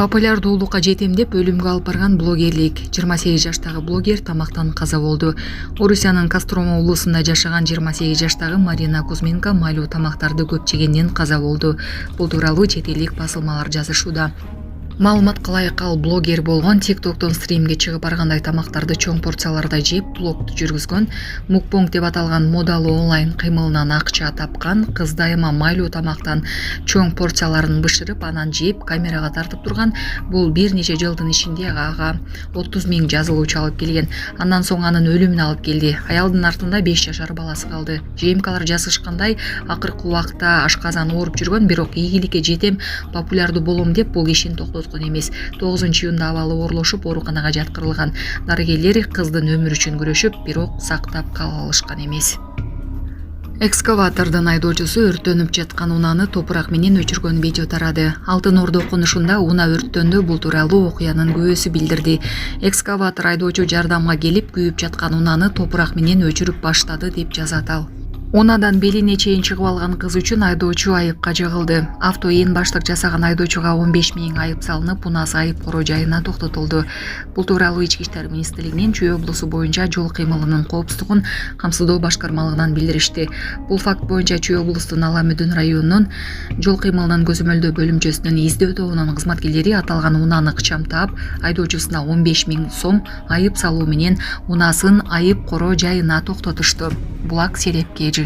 Популярдуулукка жетем деп өлүмгө алып барган блогерлик. 28 жаштагы блогер тамактан каза болду. Орусиянын Кострома облусунда жашаган 28 жаштагы Марина Кузьменко майлуу тамактарды көп жегенден каза болду. Бул тууралуу чет элдик басылмалар жазышууда. Маалыматка ылайык ал блогер болгон, TikToктон стримге чыгып баргандай тамактарды чоң порцияларда жеп, блогду жүргүзгөн, мукбонг деп аталган модалуу онлайн кыймылынан акча тапкан, кыз дайыма майлуу тамактан чоң порцияларын бышырып, анан жеп, камерага тартып турган. Бул бир нече жылдын ичинде ага 30 000 жазылуучу алып келген. Андан соң анын өлүмүнө алып келди. Аялдын артында 5 жашар баласы калды. ЖМКлар жазышкандай, акыркы убакта ашказан ооруп жүргөн, бирок ийгиликке жетем, популярдуу болом деп бул кишини токтоткон эмес. 9-июнда абалы оорлошуп, ооруканага жаткырылган. Дарыгерлер кыздын өмүрү үчүн күрөшүп, бирок сактап кала алышкан эмес. Экскаватордун айдоочусу өрттөнүп жаткан унааны топурак менен өчүргөн видео тарады. Алтын Ордо конушунда унаа өрттөндү. Бул тууралуу окуянын күбөсү билдирди. Экскаватор айдоочу жардамга келип, күйүп жаткан унааны топурак менен өчүрүп баштады деп жазат ал. Унаадан белине чейин чыгып алган кыз үчүн айдоочу айыпка жыгылды. Авто ээн баштык жасаган айдоочуга 15 000 айып салынып, унаасы айып короо жайына токтотулду. Бул тууралуу Ички иштер министрлигинин Чүй облусу боюнча жол кыймылынын коопсуздугун камсыздоо башкармалыгынан билдиришти. Бул факт боюнча Чүй облустун Ала Мүдүн районунун жол кыймылынын көзөмөлдөө бөлүмчөсүнүн издөө тобунун кызматкерлери аталган унааны кычамтаап, айдоочусуна 15 000 сом айып салуу менен унаасын айып короо жайына токтотушту. Булак Серепкежи.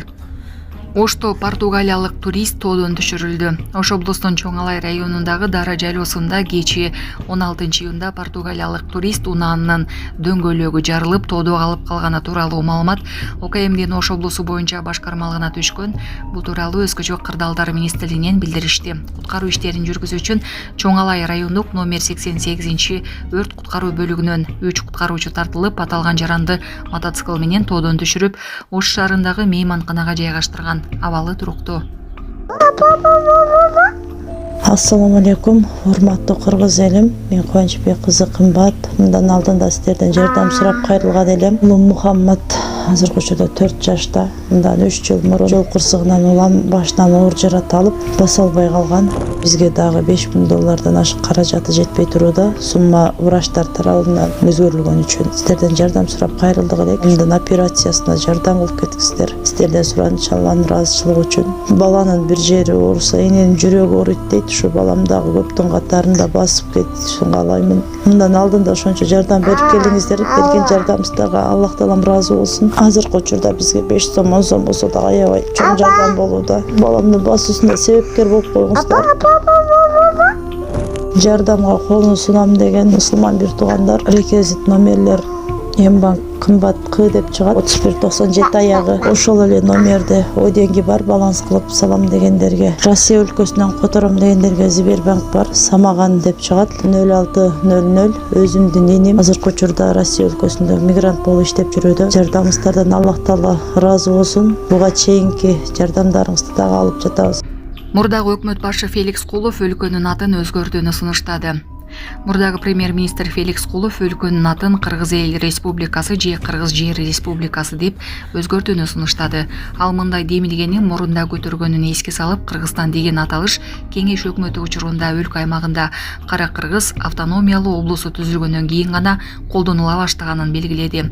Ошто португалиялык турист тоодон түшүрүлдү. Ош облустун Чоң Алай районундагы Дара жайлоосунда кечээ 16-июнда португалиялык турист унаанын дөңгөлөгү жарылып, тоодо калып калганы тууралуу маалымат ОКМдин Ош облусу боюнча башкармалыгына түшкөн. Бул тууралуу Өзгөчө кырдаалдар министрлигинен билдиришти. Куткаруу иштерин жүргүзүү үчүн Чоң Алай райондук номер 88 өрт куткаруу бөлүгүнөн 3 куткаруучу тартылып, аталган жаранды мотоцикл менен тоодон түшүрүп, Ош шаарындагы мейманканага жайгаштырган. Абалы туруктуу. Ассаламу алейкум, урматтуу кыргыз элим. Мен Кубанычбек кызы Кымбат. Мындан алдында сиздерден жардам сурап кайрылган элем. Улум Мухаммад азыркы учурда 4 жашта. Мындан 3 жыл мурун жол кырсыгынан улам башынан оор жарат алып, баса албай калган. Бизге дагы $5000 ашык каражаты жетпей турууда. Сумма врачтар тарабынан өзгөрүлгөн үчүн сиздерден жардам сурап кайрылдык элек. Мындан операциясына жардам кылып кетсиздер. Сиздерден суранчалган ыраазычылык үчүн. Баланын бир жери ооруса, эненин жүрөгү ооруйт дейт. Ушу балам дагы көптүн катарында басып кетишин каалаймын. Мындан алдында ошончо жардам берип келиңиздер. Берген жардамыңыздарга Аллах таалам ыраазы болсун. Азыркы учурда бизге 5 сом, 10 сом болсо дагы аябай чоң жардам болууда. Баламдын басуусуна себепкер болуп койгуңуздар. Жардамга колун сунам деген мусулман бир туугандар. Реквизит номерлер Мбанк Кымбат К деп чыгат. 3197 аягы. Ошол эле номерде деньги бар, баланс кылып салам дегендерге. Россия өлкөсүнөн котором дегендерге Сбербанк бар. Самаган деп чыгат. 0600. Өзүмдүн энем азыркы учурда Россия өлкөсүндө мигрант болуп иштеп жүрүүдө. Жардамыңыздардан Аллах таала ыраазы болсун. Буга чейинки жардамдарыңызды дагы алып жатабыз. Мурдагы өкмөт башы Феликс Кулов өлкөнүн атын өзгөртүүнү сунуштады. Мурдагы премьер-министр Феликс Кулов өлкөнүн атын Кыргыз Эл Республикасы же Кыргыз Жер Республикасы деп өзгөртүүнү сунуштады. Ал мындай демилгени мурунда көтөргөнүн эске салып, Кыргызстан деген аталыш кеңеш өкмөтү учурунда өлкө аймагында Кара Кыргыз автономиялуу облусу түзүлгөндөн кийин гана колдонула баштаганын белгиледи.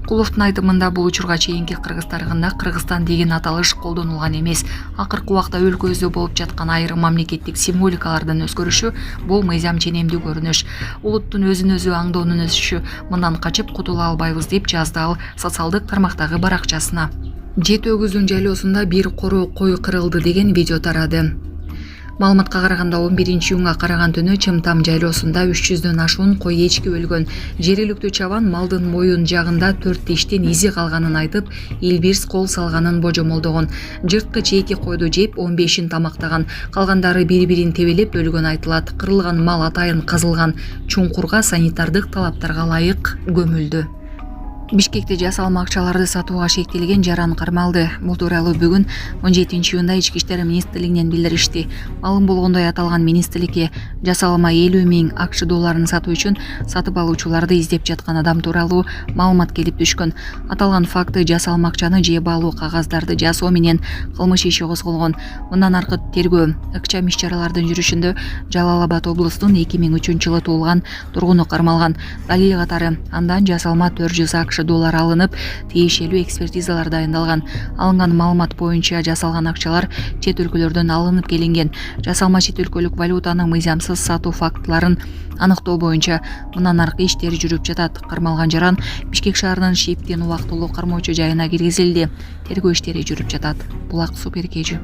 Куловдун айтымында бул учурга чейинки Кыргыз тарыхында Кыргызстан деген аталыш колдонулган эмес. Акыркы убакта өлкөбүздө болуп жаткан айрым мамлекеттик символикалардын өзгөрүшү бул мыйзам ченемдүү көрүнүш. Улуттун өзүн өзү аңдоонун өсүшү, мындан качып кутула албайбыз деп жазды ал социалдык тармактагы баракчасына. Жети өгүздүн жайлоосунда бир короо кой кырылды деген видео тарады. Маалыматка караганда 11-июнга караган түнү Чымтам жайлоосунда 300дөн ашуун кой эчки өлгөн. Жергиликтүү чабан малдын моюн жагында 4 тиштен изи калганын айтып, Элбирс кол салганын божомолдогон. Жырткыч 2 койду жеп, 15-ин тамактаган. Калгандары бири-бирин тебелеп өлгөн айтылат. Кырылган мал атайын казылган чуңкурга санитардык талаптарга ылайык көмүлдү. Бишкекте жасалма акчаларды сатууга шектелген жаран кармалды. Бул тууралуу бүгүн 17-июнда Ички иштер министрлигинен билдиришти. Маалым болгондой аталган министрликке жасалма 50 000 акш долларын сатуу үчүн сатып алуучуларды издеп жаткан адам тууралуу маалымат келип түшкөн. Аталган факты жасалма акчаны жеп алуу кагаздарды жасоо менен кылмыш иши козголгон. Мындан аркы тергөө ыкчам иш-чаралардын жүрүшүндө Жалал Абад облусунун 2003-жылы туулган тургуну кармалган. Далил катары андан жасалма 400 акш доллар алынып, тиешелүү экспертизалар дайындалган. Алынган маалымат боюнча жасалган акчалар чет өлкөлөрдөн алынып келинген. Жасалма чет өлкөлүк валютаны мыйзамсыз сатуу фактыларын аныктоо боюнча мындан аркы иштери жүрүп жатат. Кармалган жаран Бишкек шаарынын Шиптин убактылуу кармоочу жайына киргизилди. Тергөө иштери жүрүп жатат. Булак Суперкежи.